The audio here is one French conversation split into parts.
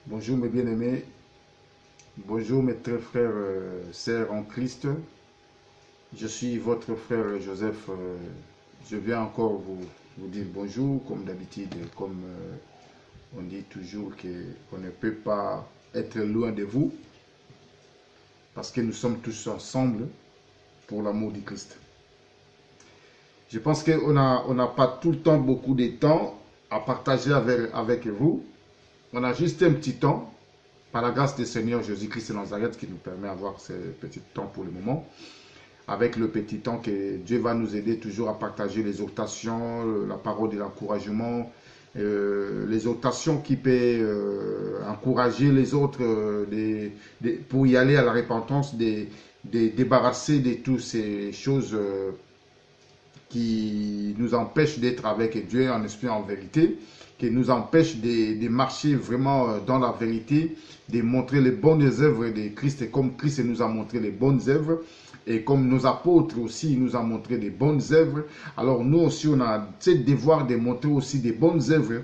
Bonjour mes bien-aimés, bonjour mes très frères, sœurs en Christ. Je suis votre frère Joseph. Je viens encore vous dire bonjour, comme d'habitude, comme on dit toujours qu'on ne peut pas être loin de vous, parce que nous sommes tous ensemble pour l'amour du Christ. Je pense qu'on n'a pas tout le temps beaucoup de temps à partager avec vous. On a juste un petit temps, par la grâce du Seigneur Jésus-Christ de Nazareth, qui nous permet d'avoir ce petit temps pour le moment. Avec le petit temps que Dieu va nous aider toujours à partager les exhortations, la parole de l'encouragement, les exhortations qui peuvent encourager les autres pour y aller à la repentance, de débarrasser de toutes ces choses qui nous empêchent d'être avec Dieu en esprit en vérité, qui nous empêchent de marcher vraiment dans la vérité, de montrer les bonnes œuvres de Christ, et comme Christ nous a montré les bonnes œuvres, et comme nos apôtres aussi nous ont montré des bonnes œuvres, alors nous aussi on a ce devoir de montrer aussi des bonnes œuvres,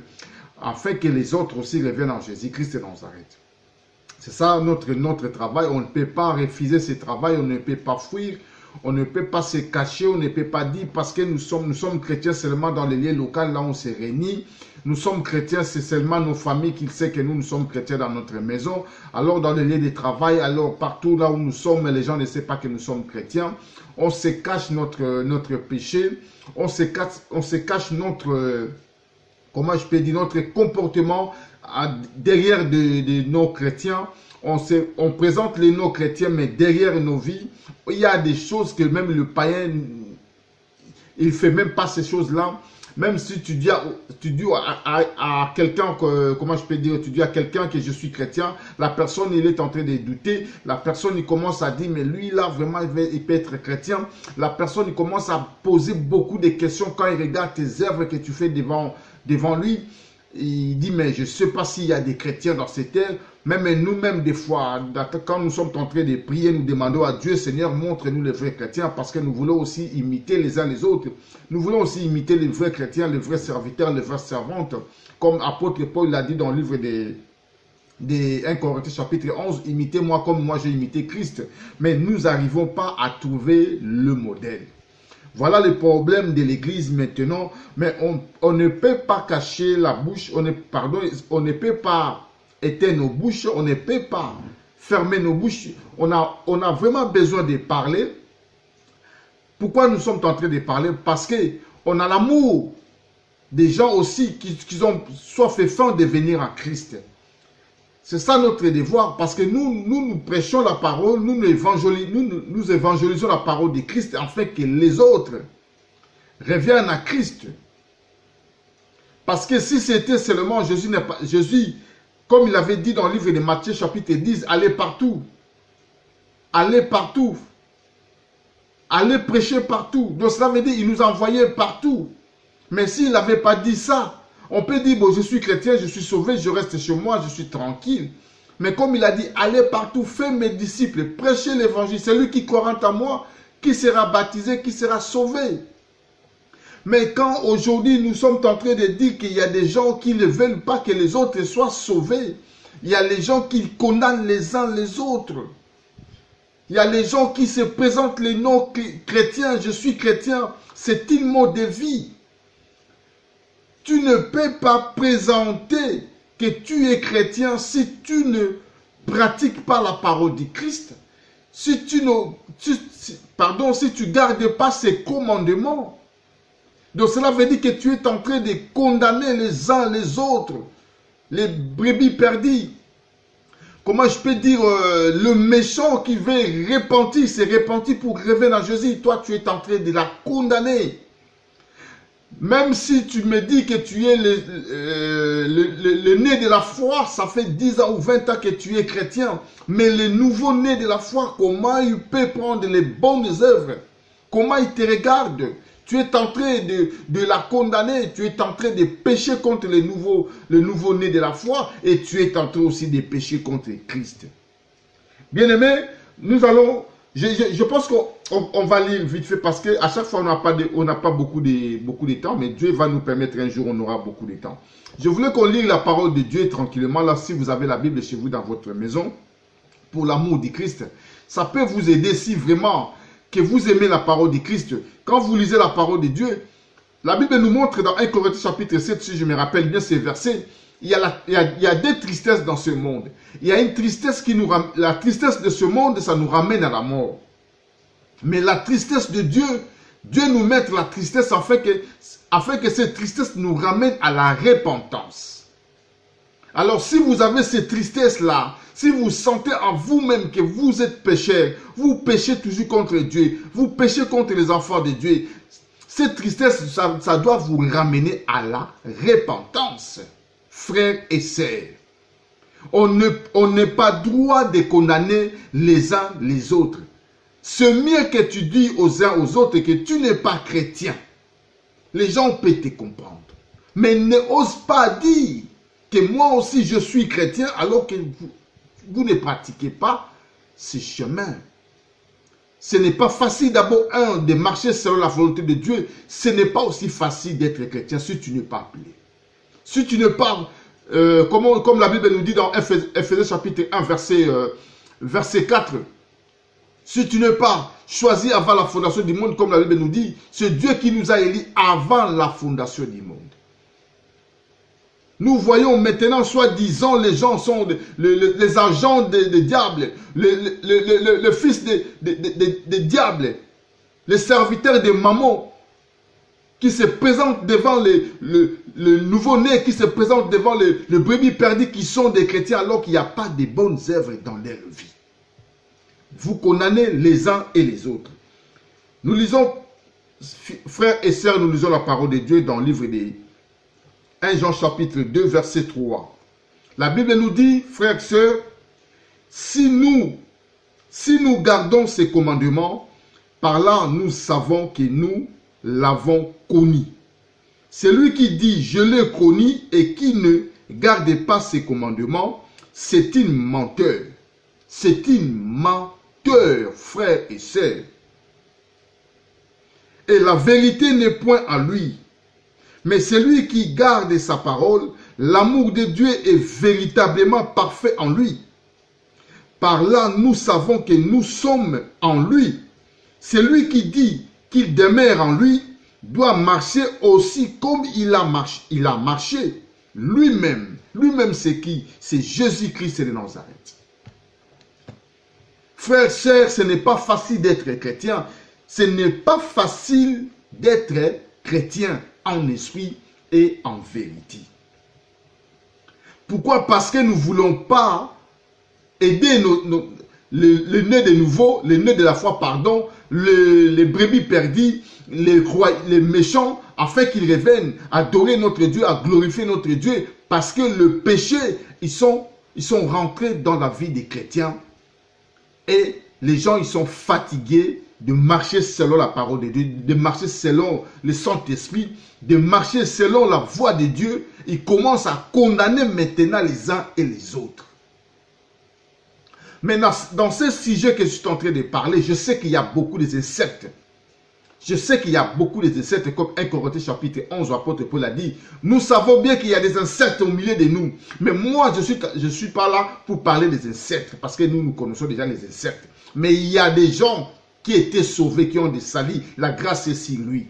afin que les autres aussi reviennent en Jésus-Christ de Nazareth. C'est ça notre travail. On ne peut pas refuser ce travail, on ne peut pas fuir, on ne peut pas se cacher, on ne peut pas dire parce que nous sommes chrétiens seulement dans les lieux locaux, là on se réunit. Nous sommes chrétiens, c'est seulement nos familles qui savent que nous sommes chrétiens dans notre maison. Alors dans les lieux de travail, alors partout là où nous sommes, les gens ne savent pas que nous sommes chrétiens. On se cache notre péché, on se cache notre, comment je peux dire, notre comportement derrière de nos chrétiens. On présente les non-chrétiens, mais derrière nos vies, il y a des choses que même le païen, il ne fait même pas ces choses-là. Même si tu dis à quelqu'un, comment je peux dire, tu dis à quelqu'un que je suis chrétien, la personne, il est en train de douter. La personne, il commence à dire, mais lui, là, vraiment, il peut être chrétien. La personne, il commence à poser beaucoup de questions quand il regarde tes œuvres que tu fais devant lui. Il dit, mais je ne sais pas s'il y a des chrétiens dans cette terre. Même nous-mêmes, des fois, quand nous sommes en train de prier, nous demandons à Dieu, Seigneur, montre-nous les vrais chrétiens, parce que nous voulons aussi imiter les uns les autres. Nous voulons aussi imiter les vrais chrétiens, les vrais serviteurs, les vraies servantes. Comme apôtre Paul l'a dit dans le livre de 1 Corinthiens chapitre 11, imitez-moi comme moi j'ai imité Christ. Mais nous n'arrivons pas à trouver le modèle. Voilà le problème de l'église maintenant, mais on ne peut pas cacher la bouche, on ne peut pas éteindre nos bouches, on ne peut pas fermer nos bouches. On a vraiment besoin de parler. Pourquoi nous sommes en train de parler? Parce qu'on a l'amour des gens aussi qui ont soif et faim de venir à Christ. C'est ça notre devoir, parce que nous prêchons la parole, nous évangélisons la parole de Christ afin que les autres reviennent à Christ. Parce que si c'était seulement Jésus, comme il avait dit dans le livre de Matthieu chapitre 10, allez partout, allez partout, allez prêcher partout. Donc cela veut dire qu'il nous envoyait partout. Mais s'il n'avait pas dit ça, on peut dire, bon, je suis chrétien, je suis sauvé, je reste chez moi, je suis tranquille. Mais comme il a dit, allez partout, faites mes disciples, prêchez l'évangile. Celui qui croira en moi, qui sera baptisé, qui sera sauvé. Mais quand aujourd'hui nous sommes en train de dire qu'il y a des gens qui ne veulent pas que les autres soient sauvés, il y a les gens qui condamnent les uns les autres. Il y a les gens qui se présentent les noms chrétiens, je suis chrétien, c'est un mot de vie. Tu ne peux pas présenter que tu es chrétien si tu ne pratiques pas la parole du Christ, si tu ne gardes pas ses commandements. Donc cela veut dire que tu es en train de condamner les uns les autres, les brebis perdues. Comment je peux dire, le méchant qui veut repentir, s'est repenti pour revenir à Jésus, toi tu es en train de la condamner. Même si tu me dis que tu es le né de la foi, ça fait 10 ans ou 20 ans que tu es chrétien, mais le nouveau né de la foi, comment il peut prendre les bonnes œuvres? Comment il te regarde? Tu es en train de la condamner, tu es en train de pécher contre le nouveau né de la foi, et tu es en train aussi de pécher contre Christ. Bien-aimés, nous allons Je pense qu'on va lire vite fait parce qu'à chaque fois, on n'a pas beaucoup de temps, mais Dieu va nous permettre un jour, on aura beaucoup de temps. Je voulais qu'on lise la parole de Dieu tranquillement. Là, si vous avez la Bible chez vous dans votre maison, pour l'amour du Christ, ça peut vous aider si vraiment que vous aimez la parole du Christ. Quand vous lisez la parole de Dieu, la Bible nous montre dans 1 Corinthiens chapitre 7, si je me rappelle bien ces versets, il y a des tristesses dans ce monde. Il y a une tristesse qui nous ramène, la tristesse de ce monde, ça nous ramène à la mort. Mais la tristesse de Dieu, Dieu nous met la tristesse afin que cette tristesse nous ramène à la repentance. Alors si vous avez cette tristesse-là, si vous sentez en vous-même que vous êtes pécheur, vous péchez toujours contre Dieu, vous péchez contre les enfants de Dieu, cette tristesse, ça doit vous ramener à la repentance. Frères et sœurs, on n'est pas droit de condamner les uns les autres. C'est mieux que tu dis aux uns aux autres que tu n'es pas chrétien. Les gens peuvent te comprendre. Mais n'ose pas dire que moi aussi je suis chrétien alors que vous ne pratiquez pas ce chemin. Ce n'est pas facile d'abord, de marcher selon la volonté de Dieu. Ce n'est pas aussi facile d'être chrétien si tu n'es pas appelé. Si tu ne parles, comme la Bible nous dit dans Ephésiens chapitre 1, verset 4, si tu n'es pas choisi avant la fondation du monde, comme la Bible nous dit, c'est Dieu qui nous a élus avant la fondation du monde. Nous voyons maintenant, soi-disant, les gens sont les agents des diables, le fils des diables, les serviteurs des mamans, qui se présentent devant le nouveau-né, qui se présentent devant les brebis perdus qui sont des chrétiens alors qu'il n'y a pas de bonnes œuvres dans leur vie. Vous condamnez les uns et les autres. Nous lisons, frères et sœurs, nous lisons la parole de Dieu dans le livre de 1 Jean chapitre 2, verset 3. La Bible nous dit, frères et sœurs, si nous gardons ces commandements, par là nous savons que nous l'avons connu. Celui qui dit je l'ai connu et qui ne garde pas ses commandements, c'est un menteur. C'est un menteur, frères et sœurs. Et la vérité n'est point en lui. Mais celui qui garde sa parole, l'amour de Dieu est véritablement parfait en lui. Par là, nous savons que nous sommes en lui. Celui qui dit qu'il demeure en lui doit marcher aussi comme il a marché lui-même. Lui-même, c'est qui? C'est Jésus-Christ de Nazareth. Frères, sœurs, ce n'est pas facile d'être chrétien. Ce n'est pas facile d'être chrétien en esprit et en vérité. Pourquoi? Parce que nous ne voulons pas aider les nés de nouveau, les nés de la foi, pardon, les brebis perdus, les méchants, afin qu'ils reviennent adorer notre Dieu, à glorifier notre Dieu, parce que le péché, ils sont rentrés dans la vie des chrétiens et les gens, ils sont fatigués de marcher selon la parole de Dieu, de marcher selon le Saint-Esprit, de marcher selon la voie de Dieu. Ils commencent à condamner maintenant les uns et les autres. Mais dans ce sujet que je suis en train de parler, je sais qu'il y a beaucoup d'insectes. Je sais qu'il y a beaucoup d'insectes, comme 1 Corinthiens chapitre 11, l'apôtre Paul a dit. Nous savons bien qu'il y a des insectes au milieu de nous. Mais moi, je suis pas là pour parler des insectes, parce que nous connaissons déjà les insectes. Mais il y a des gens qui étaient sauvés, qui ont des salis. La grâce est sur lui.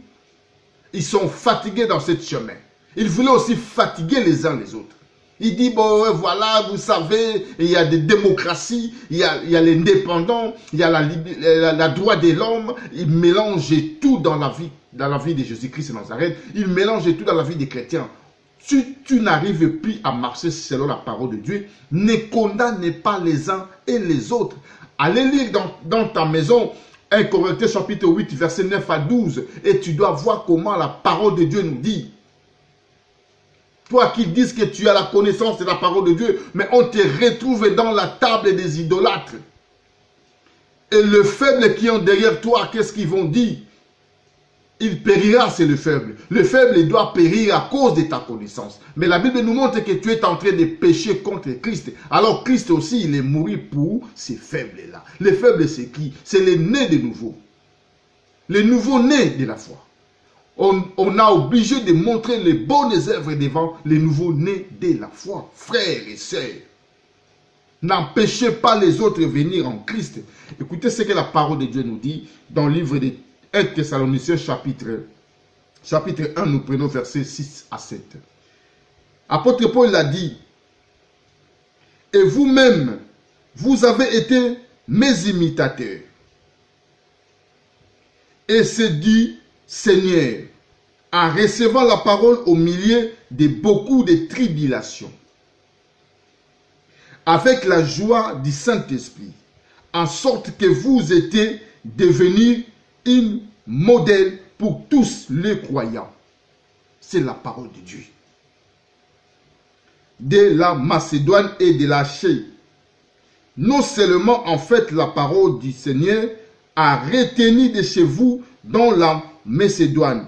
Ils sont fatigués dans ce chemin. Ils voulaient aussi fatiguer les uns les autres. Il dit, bon, voilà, vous savez, il y a des démocraties, il y a l'indépendant, il y a la droit de l'homme. Il mélange tout dans la vie de Jésus-Christ de Nazareth. Il mélange tout dans la vie des chrétiens. Si tu n'arrives plus à marcher selon la parole de Dieu, ne condamne pas les uns et les autres. Allez lire dans ta maison 1 Corinthiens chapitre 8, verset 9 à 12, et tu dois voir comment la parole de Dieu nous dit. Toi qui dis que tu as la connaissance de la parole de Dieu, mais on te retrouve dans la table des idolâtres. Et les faibles qui ont derrière toi, qu'est-ce qu'ils vont dire? il périra, c'est le faible. Le faible, il doit périr à cause de ta connaissance. Mais la Bible nous montre que tu es en train de pécher contre Christ. Alors Christ aussi, il est mort pour ces faibles-là. Les faibles, c'est qui? C'est les nés de nouveau. Les nouveaux-nés de la foi. On a obligé de montrer les bonnes œuvres devant les nouveaux-nés de la foi. Frères et sœurs, n'empêchez pas les autres de venir en Christ. Écoutez ce que la parole de Dieu nous dit dans le livre de 1 Thessaloniciens chapitre 1, nous prenons versets 6 à 7. Apôtre Paul l'a dit, « Et vous-même, vous avez été mes imitateurs. Et c'est dit, Seigneur, en recevant la parole au milieu de beaucoup de tribulations, avec la joie du Saint-Esprit, en sorte que vous étiez devenus un modèle pour tous les croyants. » C'est la parole de Dieu. De la Macédoine et de l'Achaïe, non seulement en fait la parole du Seigneur a retenu de chez vous dans la Macédoine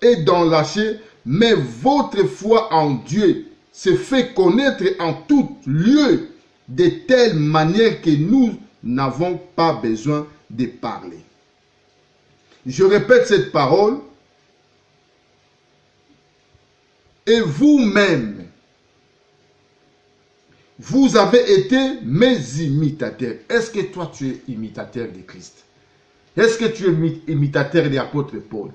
et dans l'Achaïe, mais votre foi en Dieu se fait connaître en tout lieu de telle manière que nous n'avons pas besoin de parler. Je répète cette parole. Et vous-même, vous avez été mes imitateurs. Est-ce que toi tu es imitateur de Christ? Est-ce que tu es imitateur de l'apôtre Paul?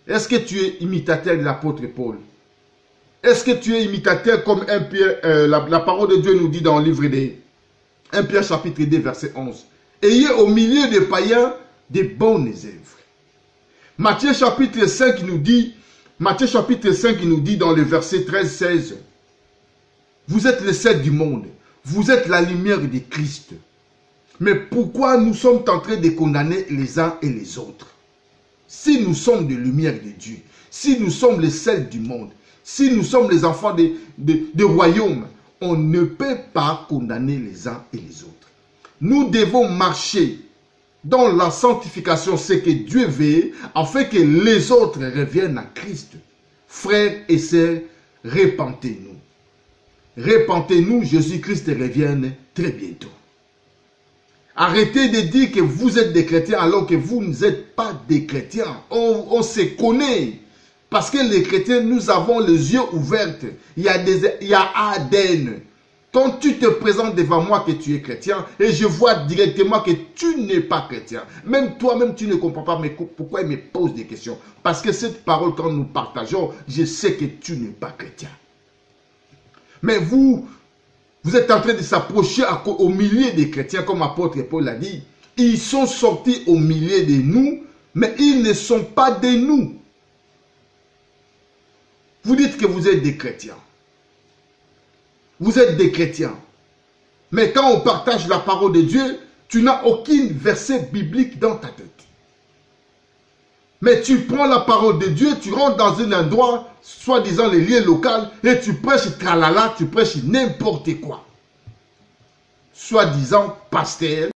Est-ce que tu es imitateur de l'apôtre Paul? Est-ce que tu es imitateur comme 1 Pierre, la parole de Dieu nous dit dans le livre de 1 Pierre chapitre 2 verset 11. Ayez au milieu des païens des bonnes œuvres. Matthieu chapitre 5 nous dit dans le verset 13-16, vous êtes le sel du monde, vous êtes la lumière de Christ. Mais pourquoi nous sommes en train de condamner les uns et les autres? Si nous sommes de lumière de Dieu, si nous sommes le sel du monde, si nous sommes les enfants de royaume, on ne peut pas condamner les uns et les autres. Nous devons marcher dans la sanctification, c'est que Dieu veut, afin que les autres reviennent à Christ. Frères et sœurs, repentez-nous. Repentez-nous, Jésus-Christ revienne très bientôt. Arrêtez de dire que vous êtes des chrétiens alors que vous n'êtes pas des chrétiens. On se connaît. Parce que les chrétiens, nous avons les yeux ouverts. Il y a ADN. Quand tu te présentes devant moi que tu es chrétien, et je vois directement que tu n'es pas chrétien, même toi-même tu ne comprends pas, mais pourquoi il me pose des questions? Parce que cette parole, quand nous partageons, je sais que tu n'es pas chrétien. Mais vous êtes en train de s'approcher au milieu des chrétiens, comme l'apôtre Paul l'a dit. Ils sont sortis au milieu de nous, mais ils ne sont pas de nous. Vous dites que vous êtes des chrétiens. Vous êtes des chrétiens. Mais quand on partage la parole de Dieu, tu n'as aucun verset biblique dans ta tête. Mais tu prends la parole de Dieu, tu rentres dans un endroit, soi-disant les lieux locaux, et tu prêches tralala, tu prêches n'importe quoi. Soi-disant pasteur.